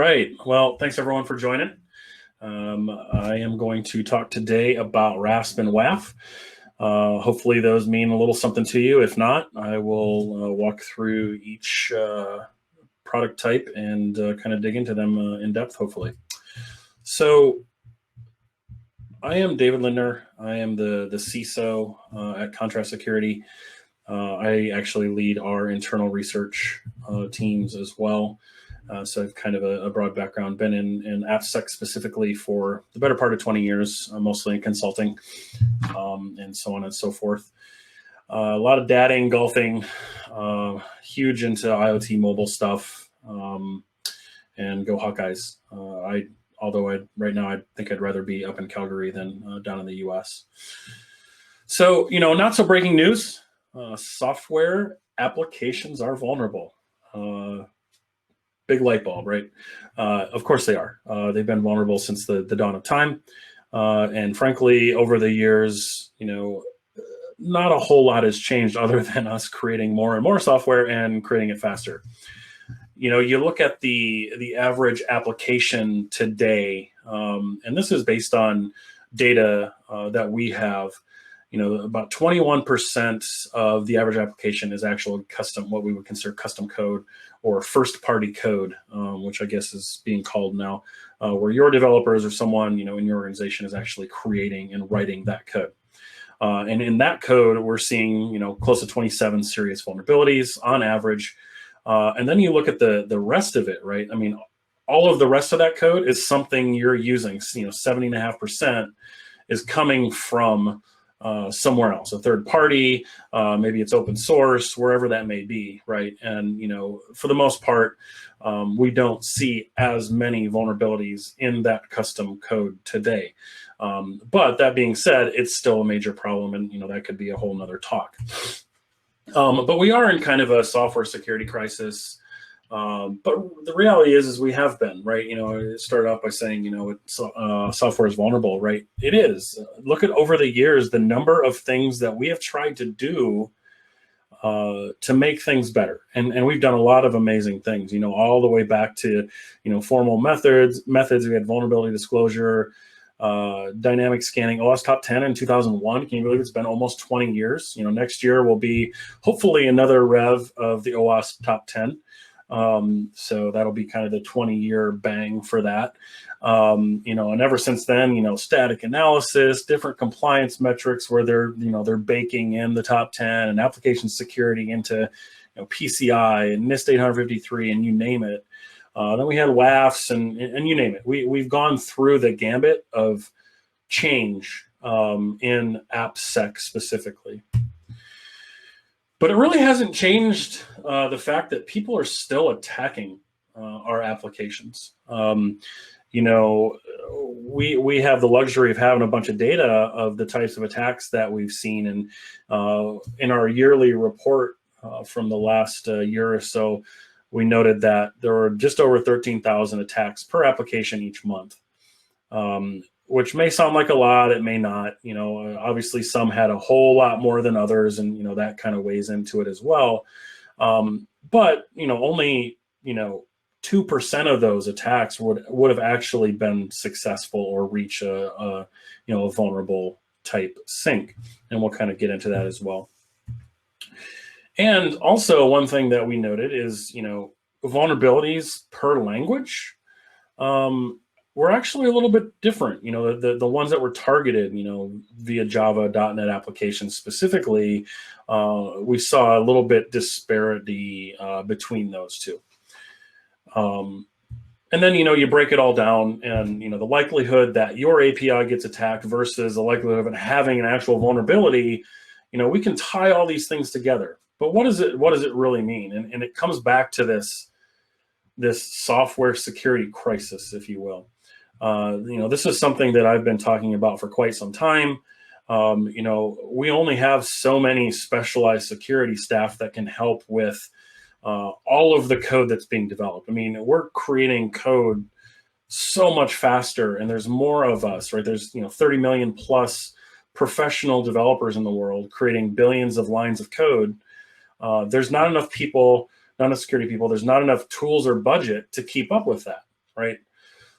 right. Well, thanks everyone for joining. I am going to talk today about RASP and WAF. Hopefully those mean a little something to you. If not, I will walk through each product type and kind of dig into them in depth, hopefully. So I am David Lindner. I am the CISO at Contrast Security. I actually lead our internal research teams as well. So I've kind of a broad background, been in AppSec specifically for the better part of 20 years, mostly in consulting and so on and so forth. A lot of data engulfing, huge into IoT mobile stuff, and go Hawkeyes. Right now I think I'd rather be up in Calgary than down in the US. So, not so breaking news. Software applications are vulnerable. Big light bulb, right? Of course they are. They've been vulnerable since the dawn of time. And frankly, over the years, not a whole lot has changed other than us creating more and more software and creating it faster. You look at the average application today, and this is based on data that we have. About 21% of the average application is actual custom, what we would consider custom code or first-party code, which I guess is being called now, where your developers or someone in your organization is actually creating and writing that code. And in that code, we're seeing close to 27 serious vulnerabilities on average. And then you look at the rest of it, right? I mean, all of the rest of that code is something you're using. 70.5% is coming from somewhere else, a third party, maybe it's open source, wherever that may be, right? And for the most part, we don't see as many vulnerabilities in that custom code today. But that being said, it's still a major problem, and that could be a whole nother talk. But we are in kind of a software security crisis. But the reality is we have been, right? I started off by saying, software is vulnerable, right? It is. Look at over the years, the number of things that we have tried to do to make things better. And we've done a lot of amazing things, all the way back to, formal methods. We had vulnerability disclosure, dynamic scanning, OS top 10 in 2001. Can you believe it's been almost 20 years? Next year will be hopefully another rev of the OS top 10. So that'll be kind of the 20-year bang for that. And ever since then, static analysis, different compliance metrics where they're baking in the top 10 and application security into, PCI and NIST 853 and you name it. Then we had WAFs and you name it. We've gone through the gambit of change in AppSec specifically. But it really hasn't changed the fact that people are still attacking our applications. We have the luxury of having a bunch of data of the types of attacks that we've seen. And in our yearly report from the last year or so, we noted that there were just over 13,000 attacks per application each month. Which may sound like a lot, it may not. Obviously some had a whole lot more than others, and that kind of weighs into it as well. But only 2% of those attacks would have actually been successful or reach a vulnerable type sink, and we'll kind of get into that as well. And also one thing that we noted is vulnerabilities per language. We're actually a little bit different. The ones that were targeted, via Java, .NET applications specifically, we saw a little bit disparity between those two. And then, you break it all down and, the likelihood that your API gets attacked versus the likelihood of it having an actual vulnerability, we can tie all these things together. But what does it really mean? And it comes back to this software security crisis, if you will. This is something that I've been talking about for quite some time. We only have so many specialized security staff that can help with all of the code that's being developed. I mean, we're creating code so much faster, and there's more of us, right? There's 30 million plus professional developers in the world creating billions of lines of code. There's not enough people, not enough security people. There's not enough tools or budget to keep up with that. right?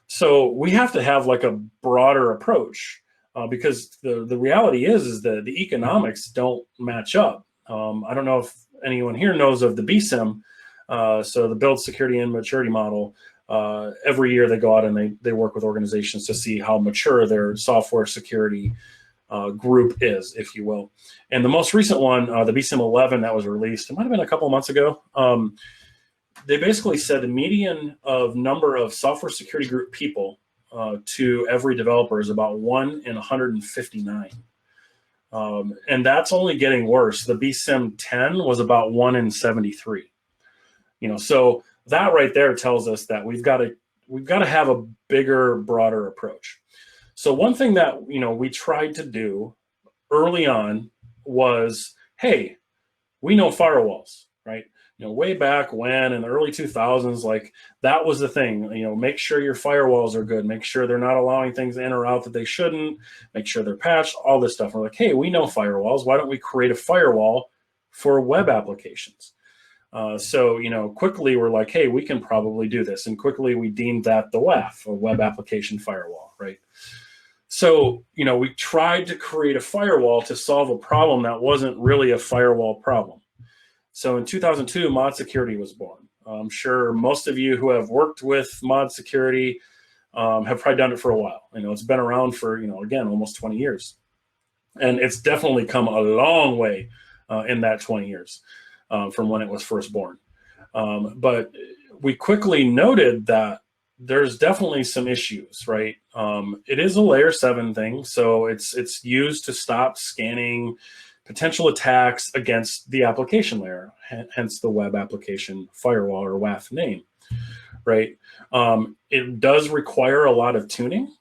So we have to have like a broader approach because the reality is that the economics don't match up. I don't know if anyone here knows of the BSIM, so the Build Security and Maturity Model. Every year they go out and they work with organizations to see how mature their software security group is, if you will. And the most recent one, the BSIM 11 that was released, it might have been a couple of months ago. They basically said the median of number of software security group people to every developer is about 1 in 159. And that's only getting worse. The BSIM 10 was about 1 in 73. So that right there tells us that we've got to have a bigger, broader approach. So one thing that we tried to do early on was, hey, we know firewalls, right? Way back when in the early 2000s, like that was the thing. Make sure your firewalls are good. Make sure they're not allowing things in or out that they shouldn't. Make sure they're patched. All this stuff. We're like, hey, we know firewalls. Why don't we create a firewall for web applications? So quickly we're like, hey, we can probably do this, and quickly we deemed that the WAF, a web application firewall, right? So we tried to create a firewall to solve a problem that wasn't really a firewall problem. So in 2002, mod security was born. I'm sure most of you who have worked with mod security have probably done it for a while. It's been around for, again, almost 20 years. And it's definitely come a long way in that 20 years from when it was first born. But we quickly noted that there's definitely some issues, right? It is a layer 7 thing. So it's used to stop scanning potential attacks against the application layer, hence the web application firewall or WAF name, right? It does require a lot of tuning.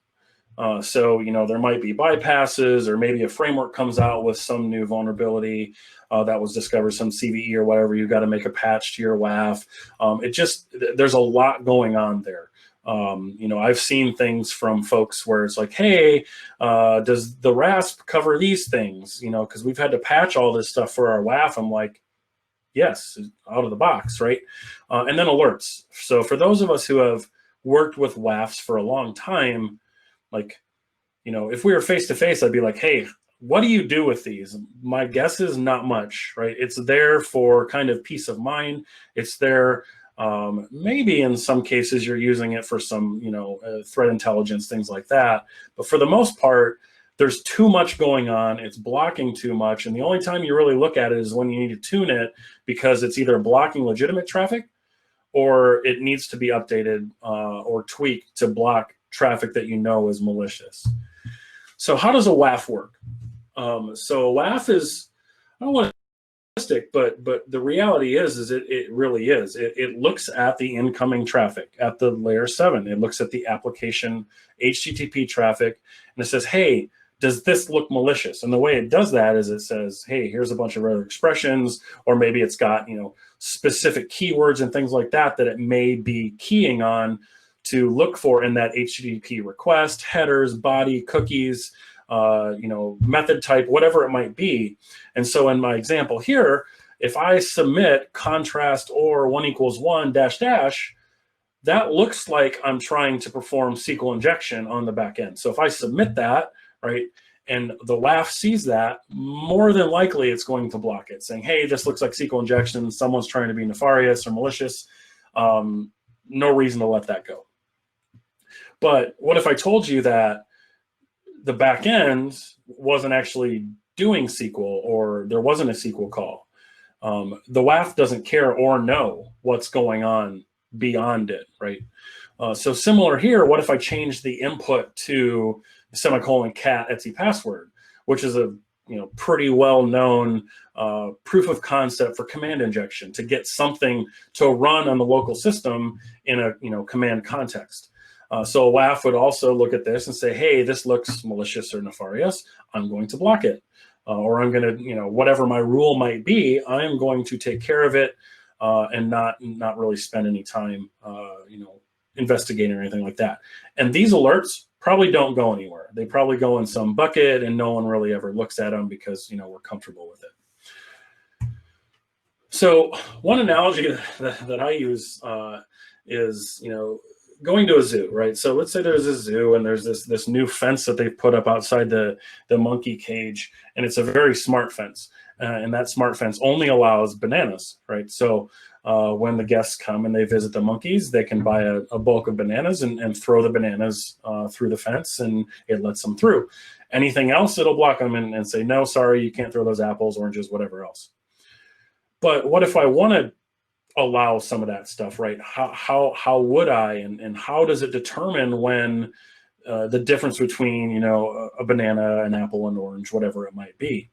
So there might be bypasses, or maybe a framework comes out with some new vulnerability that was discovered, some CVE or whatever. You've got to make a patch to your WAF. There's a lot going on there. I've seen things from folks where it's like, hey, does the RASP cover these things? Because we've had to patch all this stuff for our WAF. I'm like, yes, out of the box, right? And then alerts. So for those of us who have worked with WAFs for a long time, like, if we were face to face, I'd be like, hey, what do you do with these? My guess is not much, right? It's there for kind of peace of mind. It's there. Maybe in some cases you're using it for some, threat intelligence, things like that. But for the most part, there's too much going on. It's blocking too much. And the only time you really look at it is when you need to tune it, because it's either blocking legitimate traffic or it needs to be updated or tweaked to block traffic that is malicious. So how does a WAF work? So a WAF is, I don't want to but the reality is it really is. It looks at the incoming traffic at the layer 7. It looks at the application HTTP traffic, and it says, hey, does this look malicious? And the way it does that is it says, hey, here's a bunch of other expressions, or maybe it's got specific keywords and things like that it may be keying on to look for in that HTTP request, headers, body, cookies, method type, whatever it might be. And so in my example here, if I submit contrast or 1 = 1 .. that looks like I'm trying to perform SQL injection on the back end. So if I submit that, right, and the WAF sees that, more than likely it's going to block it, saying, hey, this looks like SQL injection. Someone's trying to be nefarious or malicious. No reason to let that go. But what if I told you that the back end wasn't actually doing SQL, or there wasn't a SQL call? The WAF doesn't care or know what's going on beyond it, right? So similar here, what if I change the input to ;cat Etsy password, which is a pretty well-known proof of concept for command injection to get something to run on the local system in a command context. So a WAF would also look at this and say, hey, this looks malicious or nefarious. I'm going to block it. Or I'm going to, whatever my rule might be, I'm going to take care of it and not really spend any time, investigating or anything like that. And these alerts probably don't go anywhere. They probably go in some bucket and no one really ever looks at them because, we're comfortable with it. So one analogy that I use is, going to a zoo, right? So let's say there's a zoo and there's this new fence that they've put up outside the monkey cage, and it's a very smart fence. And that smart fence only allows bananas, right? So when the guests come and they visit the monkeys, they can buy a bulk of bananas and throw the bananas through the fence, and it lets them through. Anything else, it'll block them and say, no, sorry, you can't throw those apples, oranges, whatever else. But what if I want to allow some of that stuff, right? How would I, and how does it determine when the difference between, you know, a banana, an apple, an orange, whatever it might be?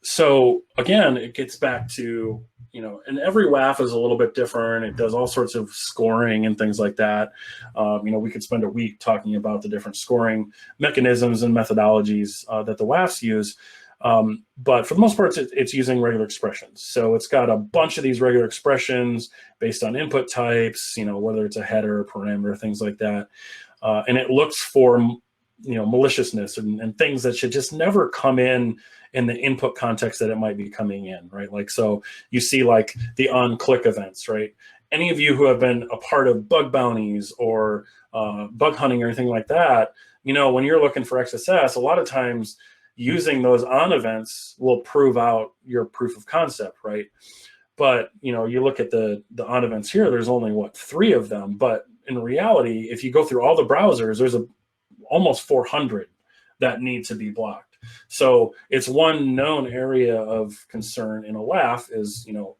So again, it gets back to, you know, and every WAF is a little bit different. It does all sorts of scoring and things like that. You know, we could spend a week talking about the different scoring mechanisms and methodologies that the WAFs use. But for the most part, it's using regular expressions. So it's got a bunch of these regular expressions based on input types, you know, whether it's a header, parameter, things like that. And it looks for, you know, maliciousness and things that should just never come in the input context that it might be coming in, right? Like, so you see like the on-click events, right? Any of you who have been a part of bug bounties or bug hunting or anything like that, you know, when you're looking for XSS, a lot of times using those on events will prove out your proof of concept, right? But, you know, you look at the on events here, there's only, what, 3 of them. But in reality, if you go through all the browsers, there's almost 400 that need to be blocked. So it's one known area of concern in a WAF is, you know,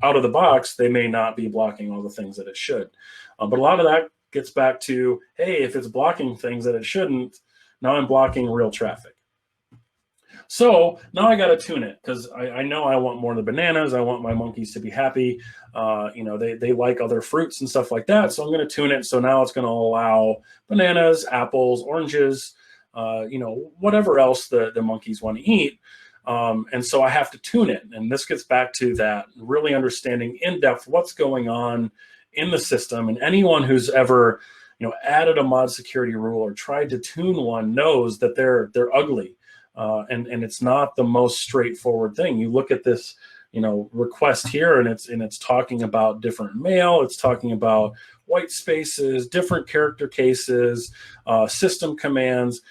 out of the box, they may not be blocking all the things that it should. But a lot of that gets back to, hey, if it's blocking things that it shouldn't, now I'm blocking real traffic. So now I got to tune it, because I know I want more of the bananas. I want my monkeys to be happy. You know, they like other fruits and stuff like that. So I'm going to tune it. So now it's going to allow bananas, apples, oranges, you know, whatever else the monkeys want to eat. And so I have to tune it. And this gets back to that, really understanding in depth what's going on in the system. And anyone who's ever, you know, added a mod security rule or tried to tune one knows that they're ugly. And it's not the most straightforward thing. You look at this, you know, request here, and it's talking about different mail. It's talking about white spaces, different character cases, system commands.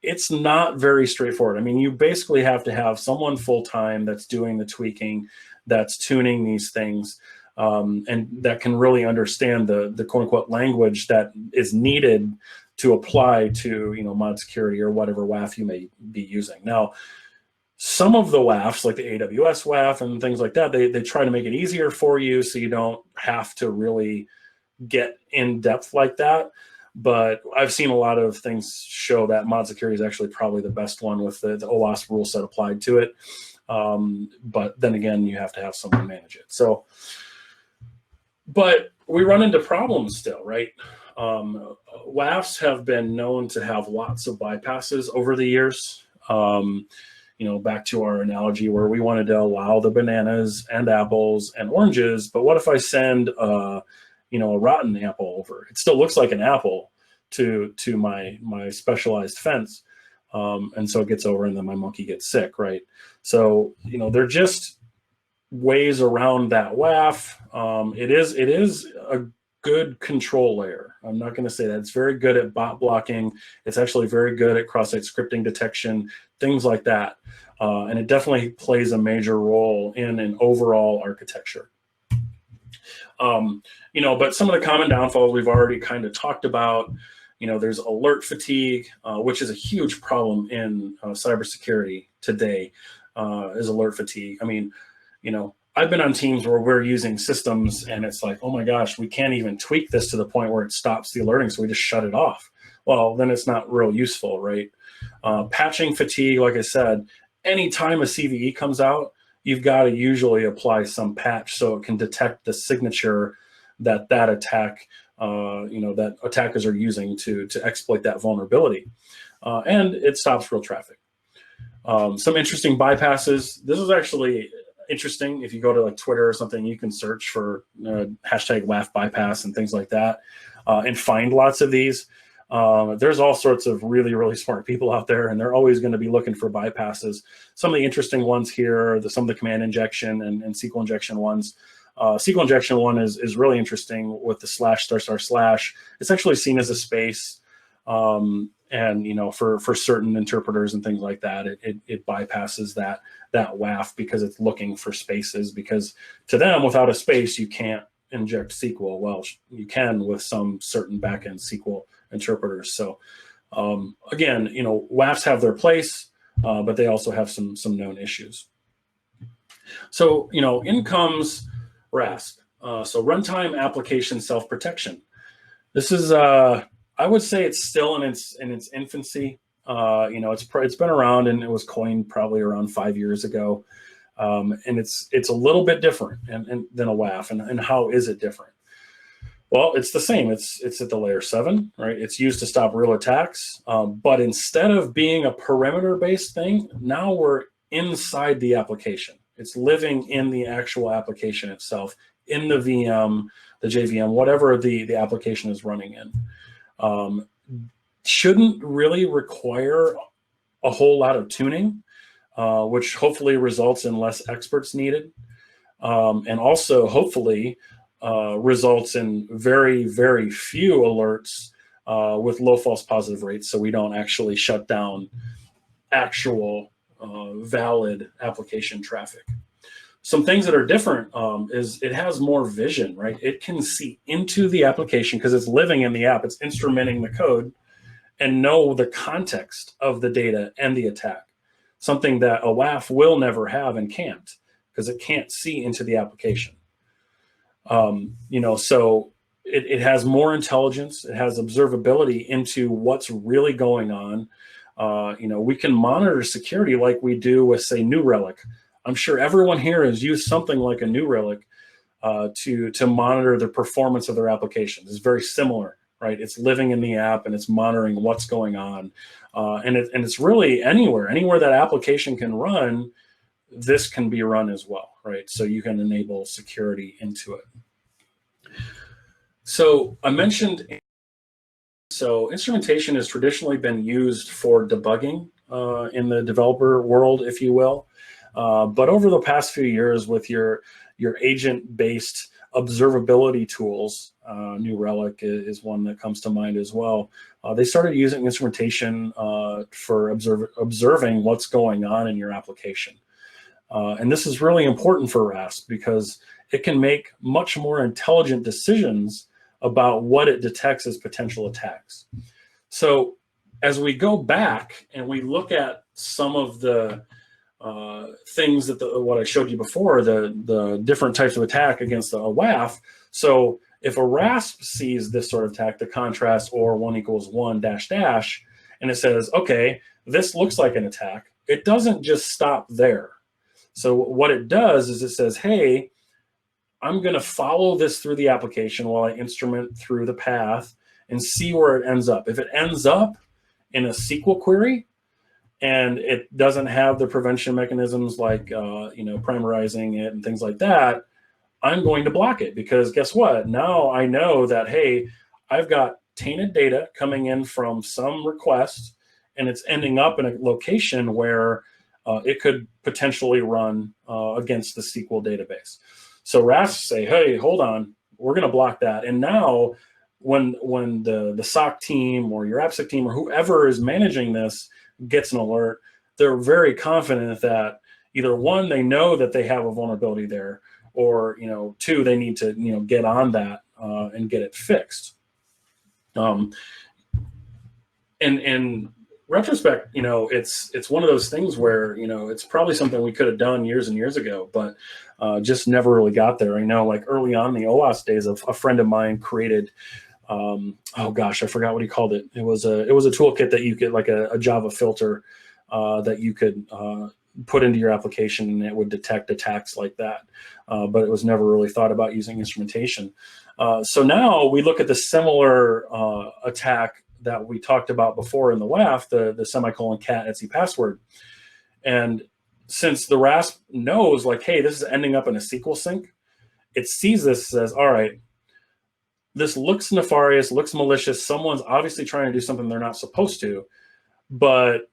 It's not very straightforward. I mean, you basically have to have someone full-time that's doing the tweaking, that's tuning these things, and that can really understand the quote-unquote language that is needed to apply to, you know, mod security or whatever WAF you may be using. Now, some of the WAFs, like the AWS WAF and things like that, they try to make it easier for you so you don't have to really get in depth like that. But I've seen a lot of things show that mod security is actually probably the best one with the OWASP rule set applied to it. But then again, you have to have someone manage it. So, but we run into problems still, right? WAFs have been known to have lots of bypasses over the years. You know, back to our analogy where we wanted to allow the bananas and apples and oranges, but what if I send you know, a rotten apple over? It still looks like an apple to my specialized fence, and so it gets over, and then my monkey gets sick, right? So, you know, they're just ways around that WAF. It is a good control layer. I'm not going to say that. It's very good at bot blocking. It's actually very good at cross-site scripting detection, things like that. And it definitely plays a major role in an overall architecture. You know, but some of the common downfalls we've already kind of talked about. You know, there's alert fatigue, which is a huge problem in cybersecurity today, is alert fatigue. I mean, you know, I've been on teams where we're using systems and it's like, oh my gosh, we can't even tweak this to the point where it stops the alerting, so we just shut it off. Well, then it's not real useful, right? Patching fatigue, like I said, anytime a CVE comes out, you've got to usually apply some patch so it can detect the signature that attack, you know, that attackers are using to exploit that vulnerability. And it stops real traffic. Some interesting bypasses. This is actually interesting. If you go to like Twitter or something, you can search for hashtag WAF bypass and things like that, and find lots of these. There's all sorts of really, really smart people out there, and they're always going to be looking for bypasses. Some of the interesting ones here are some of the command injection and SQL injection ones. SQL injection one is really interesting with the ///. It's actually seen as a space. And for certain interpreters and things like that, it bypasses that WAF because it's looking for spaces, because to them, without a space, you can't inject SQL. Well, you can with some certain backend SQL interpreters. So again, WAFs have their place, but they also have some known issues. So in comes RASP. So runtime application self-protection. This is I would say it's still in its infancy. It's been around, and it was coined probably around 5 years ago. And it's a little bit different than a WAF. And how is it different? Well, it's the same. It's at the layer 7, right? It's used to stop real attacks. But instead of being a perimeter-based thing, now we're inside the application. It's living in the actual application itself, in the VM, the JVM, whatever the application is running in. Shouldn't really require a whole lot of tuning, which hopefully results in less experts needed, and also hopefully results in very, very few alerts with low false positive rates, so we don't actually shut down actual valid application traffic. Some things that are different is it has more vision, right? It can see into the application because it's living in the app. It's instrumenting the code and know the context of the data and the attack, something that a WAF will never have and can't, because it can't see into the application. So it has more intelligence. It has observability into what's really going on. We can monitor security like we do with, say, New Relic. I'm sure everyone here has used something like a New Relic to monitor the performance of their applications. It's very similar, right? It's living in the app and it's monitoring what's going on. And it's really anywhere that application can run, this can be run as well, right? So you can enable security into it. So I mentioned, instrumentation has traditionally been used for debugging in the developer world, if you will. But over the past few years, with your agent-based observability tools, New Relic is one that comes to mind as well. They started using instrumentation for observing what's going on in your application. And this is really important for RASP because it can make much more intelligent decisions about what it detects as potential attacks. So as we go back and we look at some of the things that what I showed you before, the different types of attack against a WAF. So if a RASP sees this sort of attack, the contrast or 1 = 1 -- and it says, okay, this looks like an attack, it doesn't just stop there. So what it does is it says, hey, I'm going to follow this through the application while I instrument through the path and see where it ends up. If it ends up in a SQL query, and it doesn't have the prevention mechanisms like primarizing it and things like that, I'm going to block it, because guess what? Now I know that, hey, I've got tainted data coming in from some request, and it's ending up in a location where it could potentially run against the SQL database. So RASP say, hey, hold on, we're going to block that. And now when the SOC team or your AppSec team or whoever is managing this gets an alert, they're very confident that either one, they know that they have a vulnerability there, or two, they need to get on that and get it fixed. In retrospect, it's one of those things where it's probably something we could have done years and years ago, but just never really got there. I know, like early on in the OWASP days, a friend of mine created. Oh gosh, I forgot what he called it. It was a toolkit that you could, like a Java filter that you could put into your application, and it would detect attacks like that. But it was never really thought about using instrumentation. So now we look at the similar attack that we talked about before in the WAF, the semicolon cat etsy password. And since the RASP knows, like, hey, this is ending up in a SQL sync, it sees this, says, all right, this looks nefarious, looks malicious. Someone's obviously trying to do something they're not supposed to, but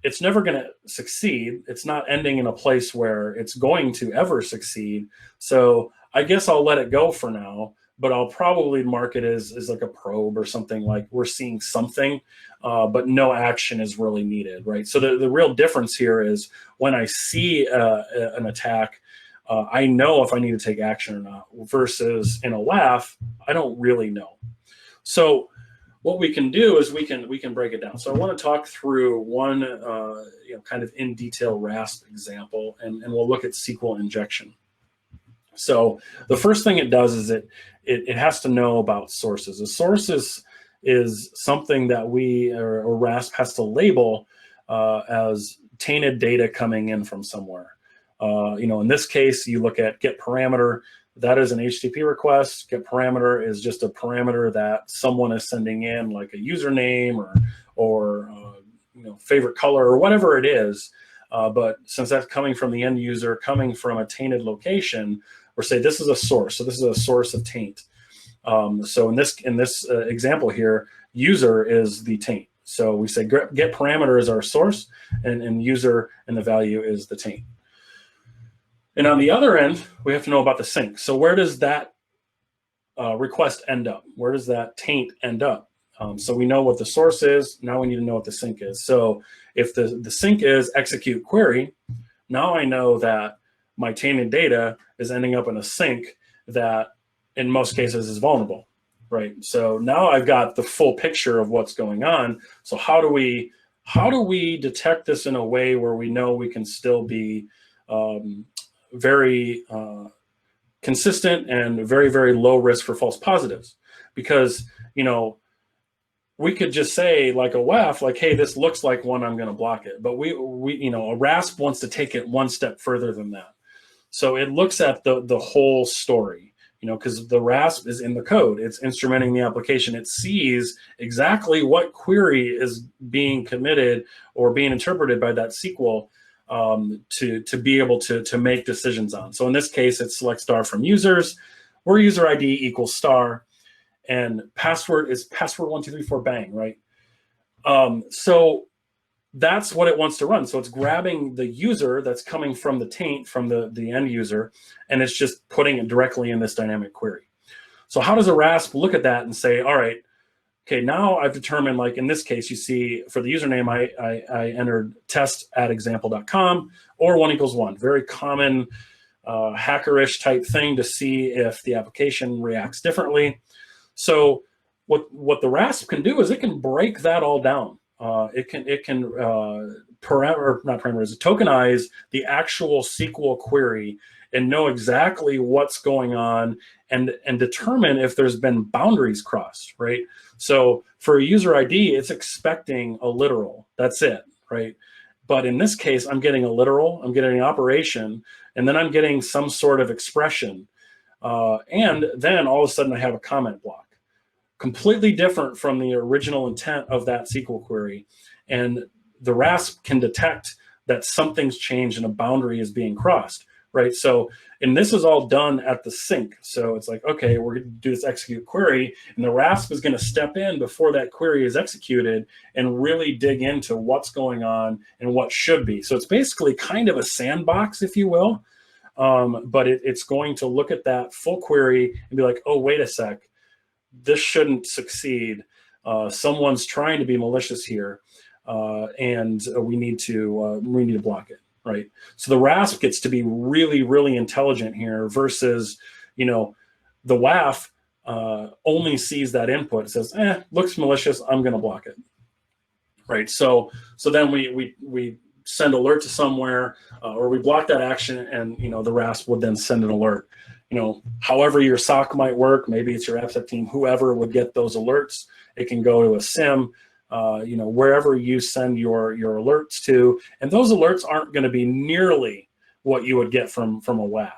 it's never going to succeed. It's not ending in a place where it's going to ever succeed. So I guess I'll let it go for now, but I'll probably mark it as like a probe or something, like we're seeing something, but no action is really needed, right? So the real difference here is when I see an attack, I know if I need to take action or not, versus in a WAF, I don't really know. So what we can do is we can break it down. So I want to talk through one kind of in detail RASP example, and we'll look at SQL injection. So the first thing it does is it has to know about sources. A source is something that we or RASP has to label as tainted data coming in from somewhere. In this case, you look at get parameter. That is an HTTP request. Get parameter is just a parameter that someone is sending in, like a username or favorite color or whatever it is. But since that's coming from the end user, coming from a tainted location, we're saying this is a source. So this is a source of taint. So in this example here, user is the taint. So we say get parameter is our source, and user and the value is the taint. And on the other end, we have to know about the sink. So where does that request end up? Where does that taint end up? So we know what the source is. Now we need to know what the sink is. So if the sink is execute query, now I know that my tainted data is ending up in a sink that in most cases is vulnerable, right? So now I've got the full picture of what's going on. So how do we detect this in a way where we know we can still be very consistent and very, very low risk for false positives? Because, we could just say like a WAF, like, hey, this looks like one, I'm going to block it. But we a RASP wants to take it one step further than that. So it looks at the whole story, because the RASP is in the code. It's instrumenting the application. It sees exactly what query is being committed or being interpreted by that SQL to be able to make decisions on. So in this case, it's select star from users, where user ID equals star, and password is password 1234 bang, right? So that's what it wants to run. So it's grabbing the user that's coming from the taint from the end user, and it's just putting it directly in this dynamic query. So how does a RASP look at that and say, all right, okay, now I've determined, like in this case, you see for the username, I entered test@example.com or 1 = 1. Very common hackerish type thing to see if the application reacts differently. So what the RASP can do is it can break that all down. It can tokenize the actual SQL query and know exactly what's going on and determine if there's been boundaries crossed, right? So for a user ID, it's expecting a literal. That's it, right? But in this case, I'm getting a literal, I'm getting an operation, and then I'm getting some sort of expression. And then all of a sudden I have a comment block. Completely different from the original intent of that SQL query. And the RASP can detect that something's changed and a boundary is being crossed, right? So, and this is all done at the sink. So it's like, okay, we're going to do this execute query, and the RASP is going to step in before that query is executed and really dig into what's going on and what should be. So it's basically kind of a sandbox, if you will, but it's going to look at that full query and be like, oh, wait a sec, this shouldn't succeed. Someone's trying to be malicious here, and we need to block it, right? So the RASP gets to be really, really intelligent here versus, the WAF only sees that input. It says, looks malicious, I'm going to block it, right? So then we send alert to somewhere, or we block that action, and the RASP would then send an alert. However your SOC might work, maybe it's your AppSec team, whoever would get those alerts. It can go to a SIM, wherever you send your alerts to, and those alerts aren't going to be nearly what you would get from a WAF.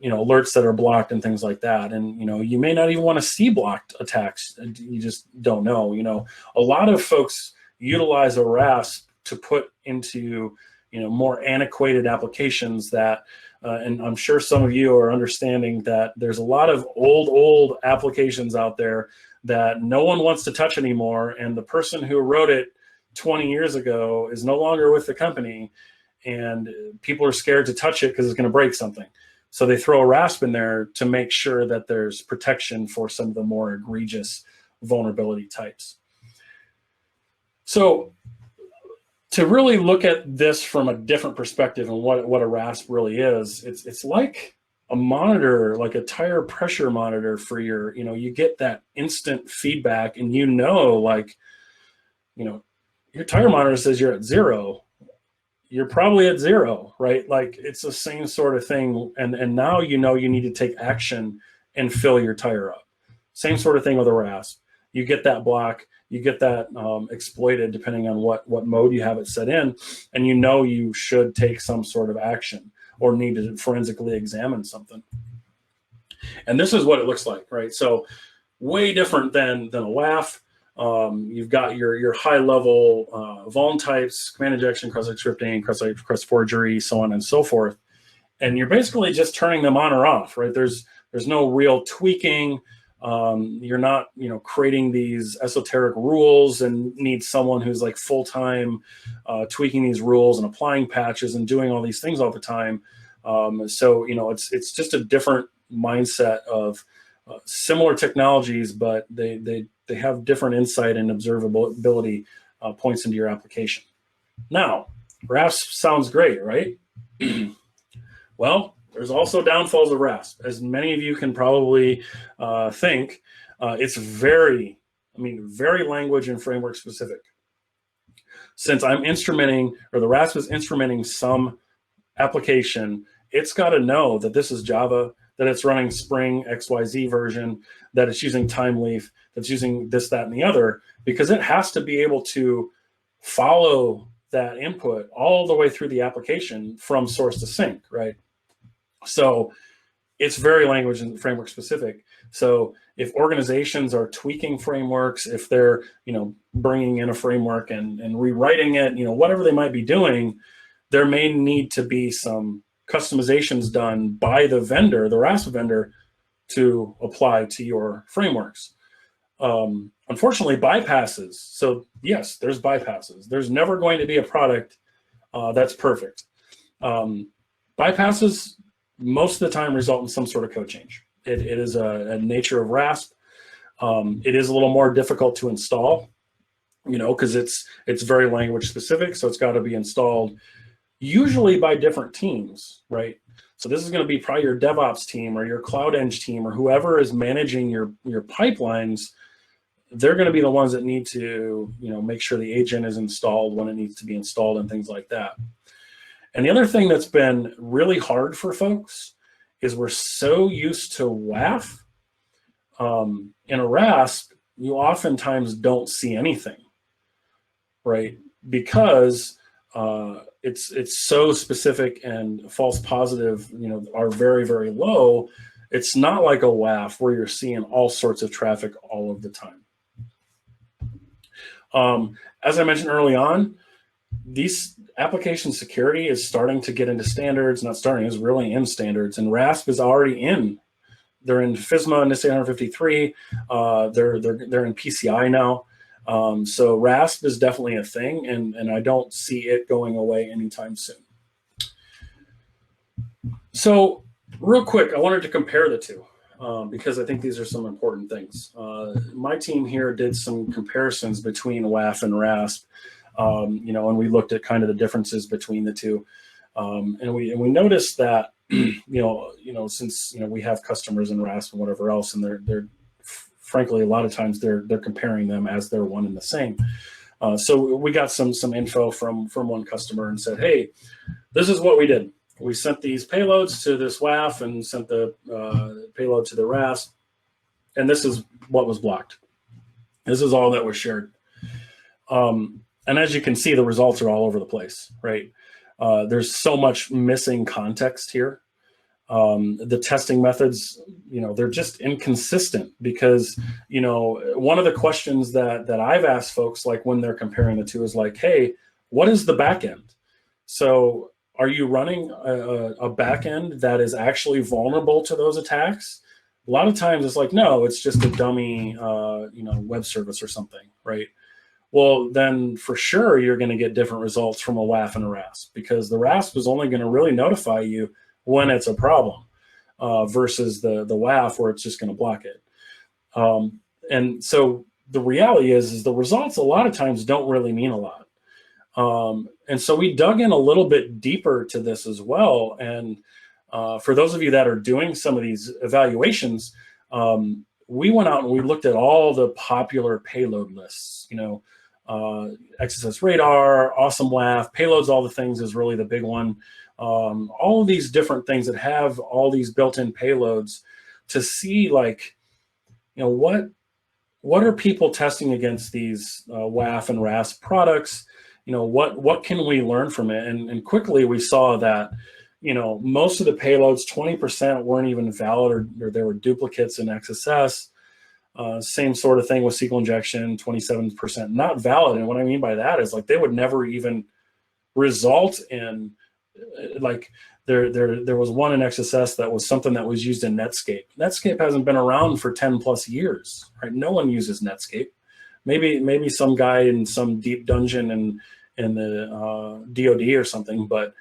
Alerts that are blocked and things like that, and you may not even want to see blocked attacks. You just don't know. A lot of folks utilize a RASP to put into more antiquated applications that. And I'm sure some of you are understanding that there's a lot of old applications out there that no one wants to touch anymore. And the person who wrote it 20 years ago is no longer with the company. And people are scared to touch it because it's going to break something. So they throw a RASP in there to make sure that there's protection for some of the more egregious vulnerability types. So to really look at this from a different perspective and what a RASP really is, it's like a monitor, like a tire pressure monitor for your, you get that instant feedback, and like, your tire monitor says you're at 0. You're probably at 0, right? Like, it's the same sort of thing. And now you need to take action and fill your tire up. Same sort of thing with a RASP. You get that block, you get that exploited depending on what mode you have it set in, and you should take some sort of action or need to forensically examine something. And this is what it looks like, right? So way different than a WAF. You've got your high-level vuln types, command injection, cross-site scripting, cross forgery, so on and so forth. And you're basically just turning them on or off, right? There's no real tweaking. You're not, creating these esoteric rules and need someone who's like full-time tweaking these rules and applying patches and doing all these things all the time. So it's just a different mindset of similar technologies, but they have different insight and observability points into your application. Now, RASP sounds great, right? Well, there's also downfalls of RASP. As many of you can probably think, it's very language and framework specific. Since I'm instrumenting, or the RASP is instrumenting some application, it's got to know that this is Java, that it's running Spring XYZ version, that it's using Timeleaf, that's using this, that, and the other, because it has to be able to follow that input all the way through the application from source to sink, right? So it's very language and framework specific. So if organizations are tweaking frameworks, if they're, bringing in a framework and rewriting it, whatever they might be doing, there may need to be some customizations done by the vendor, the RASP vendor, to apply to your frameworks. Unfortunately, bypasses. So yes, there's bypasses. There's never going to be a product that's perfect. Bypasses most of the time result in some sort of code change. It is a nature of RASP. It is a little more difficult to install, because it's very language specific. So it's got to be installed usually by different teams, right? So this is going to be probably your DevOps team or your Cloud Eng team or whoever is managing your pipelines. They're going to be the ones that need to, make sure the agent is installed when it needs to be installed and things like that. And the other thing that's been really hard for folks is we're so used to WAF. In a RASP, you oftentimes don't see anything, right? Because it's so specific and false positive, are very, very low. It's not like a WAF where you're seeing all sorts of traffic all of the time. As I mentioned early on, these application security is starting to get into standards, not starting, is really in standards, and RASP is already in. They're in FISMA and NIST 153. They're in PCI now. So RASP is definitely a thing, and I don't see it going away anytime soon. So real quick, I wanted to compare the two because I think these are some important things. My team here did some comparisons between WAF and RASP, and we looked at kind of the differences between the two. And we noticed that, since, we have customers in RASP and whatever else, and they're frankly, a lot of times they're comparing them as they're one and the same. So we got some info from one customer and said, hey, this is what we did. We sent these payloads to this WAF and sent the payload to the RASP, and this is what was blocked. This is all that was shared. And as you can see, the results are all over the place, right? There's so much missing context here. The testing methods, they're just inconsistent because, one of the questions that I've asked folks, like when they're comparing the two, is like, hey, what is the back end? So are you running a back end that is actually vulnerable to those attacks? A lot of times it's like, no, it's just a dummy, web service or something, right? Well, then for sure, you're going to get different results from a WAF and a RASP, because the RASP is only going to really notify you when it's a problem. versus the WAF where it's just going to block it. And so the reality is the results a lot of times don't really mean a lot. And so we dug in a little bit deeper to this as well. And for those of you that are doing some of these evaluations, we went out and we looked at all the popular payload lists, XSS Radar, Awesome WAF, payloads, all the things is really the big one. All of these different things that have all these built-in payloads to see what are people testing against these WAF and RASP products? What can we learn from it? And quickly we saw that, most of the payloads, 20% weren't even valid, or there were duplicates in XSS. Same sort of thing with SQL injection, 27% not valid. And what I mean by that is they would never even result in, there was one in XSS that was something that was used in Netscape. Netscape hasn't been around for 10 plus years, right? No one uses Netscape. Maybe some guy in some deep dungeon in the DoD or something, but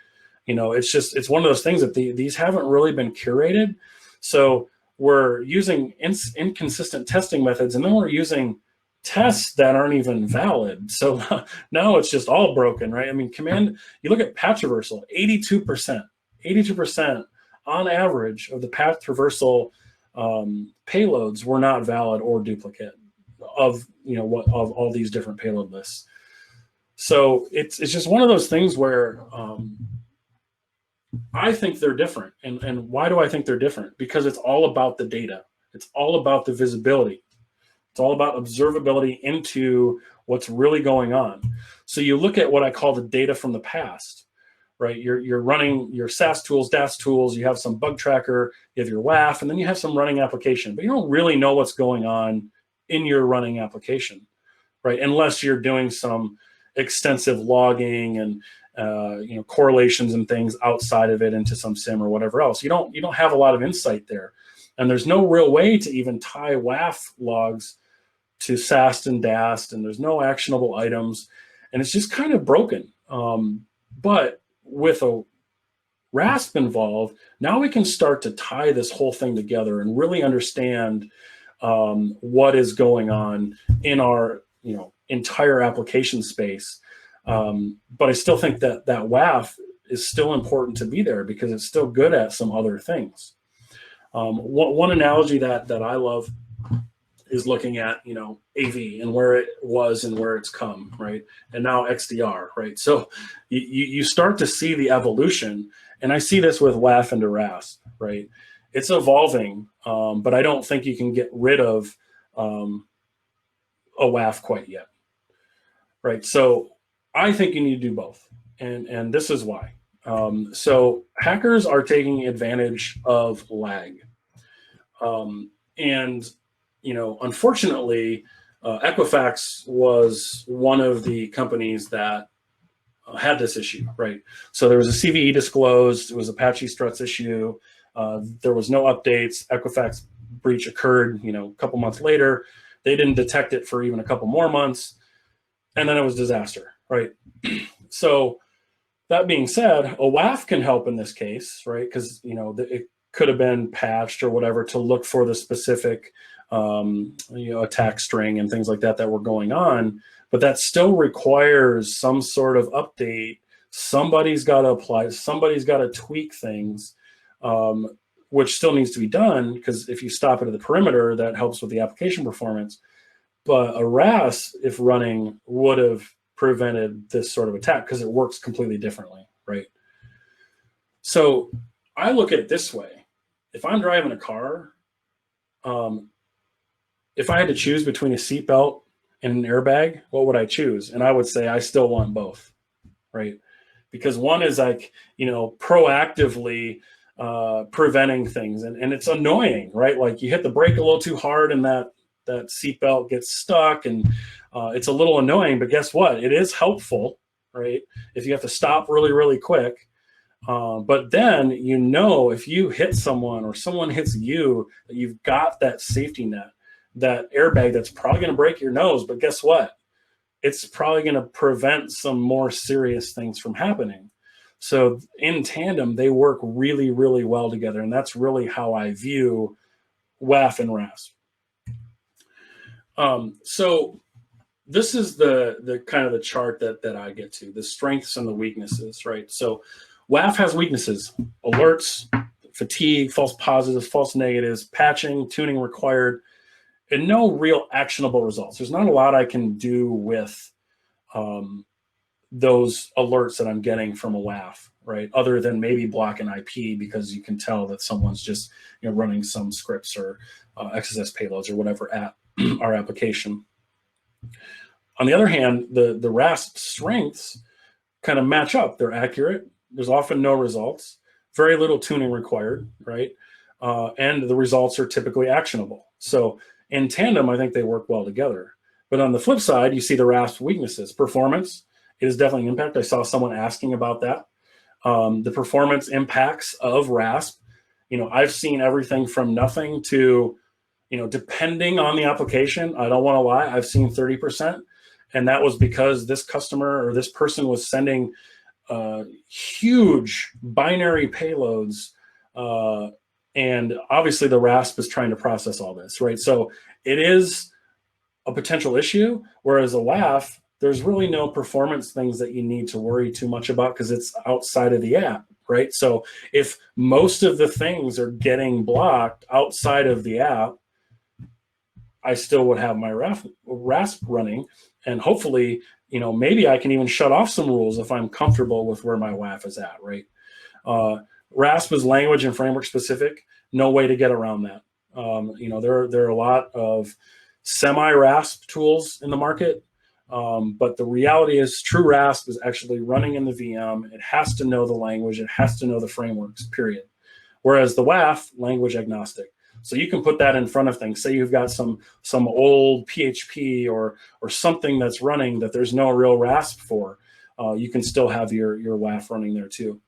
it's one of those things that these haven't really been curated. So we're using inconsistent testing methods, and then we're using tests that aren't even valid. So now it's just all broken, right? I mean, you look at patch reversal, 82% on average of the path traversal payloads were not valid or duplicate of of all these different payload lists. So it's just one of those things where I think they're different. And why do I think they're different? Because it's all about the data. It's all about the visibility. It's all about observability into what's really going on. So you look at what I call the data from the past, right? You're running your SAS tools, DAS tools, you have some bug tracker, you have your WAF, and then you have some running application, but you don't really know what's going on in your running application, right? Unless you're doing some extensive logging and correlations and things outside of it into some SIM or whatever else. You don't have a lot of insight there, and there's no real way to even tie WAF logs to SAST and DAST, and there's no actionable items, and it's just kind of broken. But with a RASP involved, now we can start to tie this whole thing together and really understand what is going on in our entire application space. But I still think that WAF is still important to be there because it's still good at some other things. One analogy that I love is looking at AV and where it was and where it's come, right? And now XDR, right? So you start to see the evolution, and I see this with WAF into RASP, right? It's evolving, but I don't think you can get rid of a WAF quite yet, right? So I think you need to do both, and this is why. So hackers are taking advantage of lag, and unfortunately, Equifax was one of the companies that had this issue, right? So there was a CVE disclosed, it was Apache Struts issue. There was no updates. Equifax breach occurred, a couple months later. They didn't detect it for even a couple more months, and then it was disaster, right? So that being said, a WAF can help in this case, right? Because it could have been patched or whatever to look for the specific attack string and things like that were going on, but that still requires some sort of update. Somebody's got to apply, somebody's got to tweak things, which still needs to be done, because if you stop it at the perimeter, that helps with the application performance. But a RAS, if running, would have prevented this sort of attack because it works completely differently, right? So I look at it this way. If I'm driving a car, if I had to choose between a seatbelt and an airbag, what would I choose? And I would say I still want both, right? Because one is proactively preventing things, and it's annoying, right? Like you hit the brake a little too hard and that seatbelt gets stuck, and it's a little annoying, but guess what? It is helpful, right? If you have to stop really, really quick. But then, if you hit someone or someone hits you, you've got that safety net, that airbag that's probably going to break your nose. But guess what? It's probably going to prevent some more serious things from happening. So in tandem, they work really, really well together. And that's really how I view WAF and RASP. So this is the kind of the chart that I get to, the strengths and the weaknesses, right? So WAF has weaknesses: alerts, fatigue, false positives, false negatives, patching, tuning required, and no real actionable results. There's not a lot I can do with those alerts that I'm getting from a WAF, right? Other than maybe block an IP because you can tell that someone's just running some scripts or XSS payloads or whatever at our application. On the other hand, the RASP strengths kind of match up. They're accurate. There's often no results, very little tuning required, right? And the results are typically actionable. So in tandem, I think they work well together. But on the flip side, you see the RASP weaknesses. Performance is definitely an impact. I saw someone asking about that. The performance impacts of RASP, I've seen everything from nothing to, depending on the application, I don't want to lie, I've seen 30%. And that was because this customer or this person was sending huge binary payloads. And obviously the RASP is trying to process all this, right? So it is a potential issue, whereas a WAF, there's really no performance things that you need to worry too much about because it's outside of the app, right? So if most of the things are getting blocked outside of the app, I still would have my RASP running, and hopefully, maybe I can even shut off some rules if I'm comfortable with where my WAF is at, right? RASP is language and framework specific. No way to get around that. There are a lot of semi-RASP tools in the market, but the reality is true RASP is actually running in the VM. It has to know the language. It has to know the frameworks, period. Whereas the WAF, language agnostic. So you can put that in front of things. Say you've got some old PHP or something that's running that there's no real RASP for. You can still have your WAF running there too.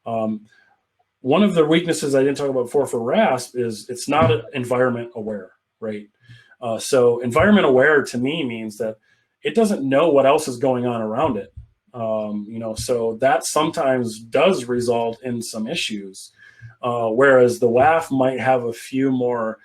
One of the weaknesses I didn't talk about before for RASP is it's not environment aware, right? So environment aware to me means that it doesn't know what else is going on around it. So that sometimes does result in some issues. Whereas the WAF might have a few more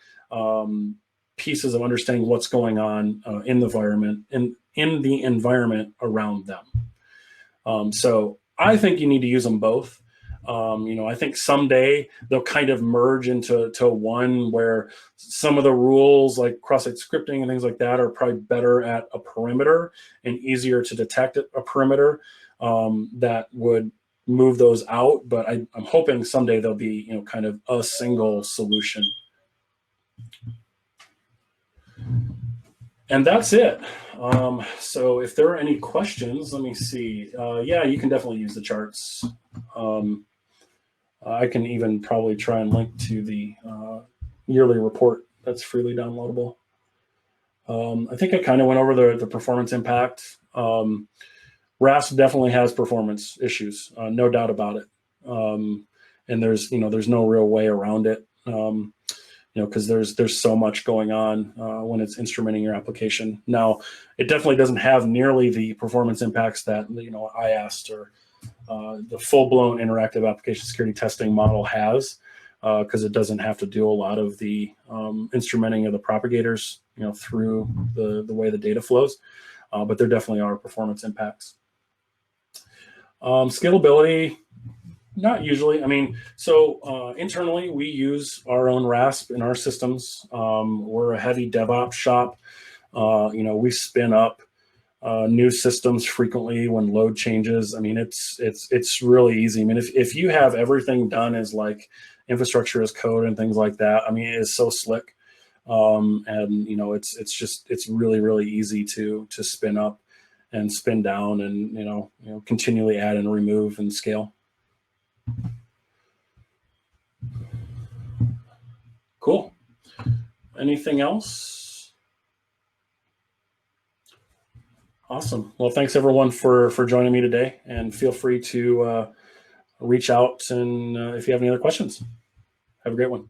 pieces of understanding what's going on in the environment around them. So I think you need to use them both. I think someday they'll kind of merge into one where some of the rules like cross-site scripting and things like that are probably better at a perimeter and easier to detect at a perimeter that would move those out. But I'm hoping someday there'll be, kind of a single solution. And that's it. So if there are any questions, let me see. Yeah, you can definitely use the charts. I can even probably try and link to the yearly report that's freely downloadable. I think I kind of went over the performance impact. RASP definitely has performance issues, no doubt about it. And there's no real way around it, because there's so much going on when it's instrumenting your application. Now, it definitely doesn't have nearly the performance impacts that IAST or the full-blown interactive application security testing model has, because it doesn't have to do a lot of the instrumenting of the propagators, through the way the data flows. But there definitely are performance impacts. Scalability, not usually. I mean, so internally we use our own RASP in our systems. We're a heavy DevOps shop. We spin up new systems frequently when load changes. I mean, it's really easy. I mean, if you have everything done as like infrastructure as code and things like that, I mean, it is so slick. And it's really, really easy to spin up and spin down and continually add and remove and scale. Cool. Anything else? Awesome. Well, thanks everyone for joining me today, and feel free to reach out and if you have any other questions. Have a great one.